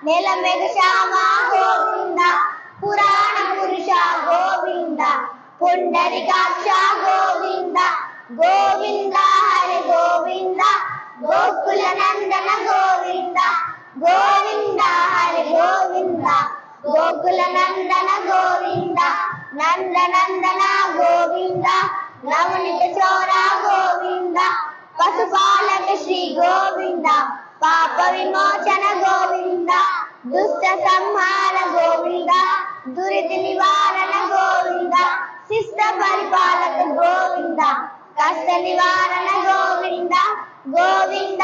నెలమెగ శ్యామ గోవింద పురాణ పురుష గోవింద పుండరీకాక్ష గోవింద గోవింద హరి గోవింద గోకుల నందన గోవింద గోవింద హరి గోవింద గోకుల నందన గోవింద నందనందన గోవింద నవనిత చోర గోవింద పశుపాలక శ్రీ గోవింద పాప విమోచన గోవింద దుష్ట సంహార గోవింద దురిత నివారణ గోవింద శిష్ట పరిపాలక గోవింద కష్ట నివారణ గోవింద గోవింద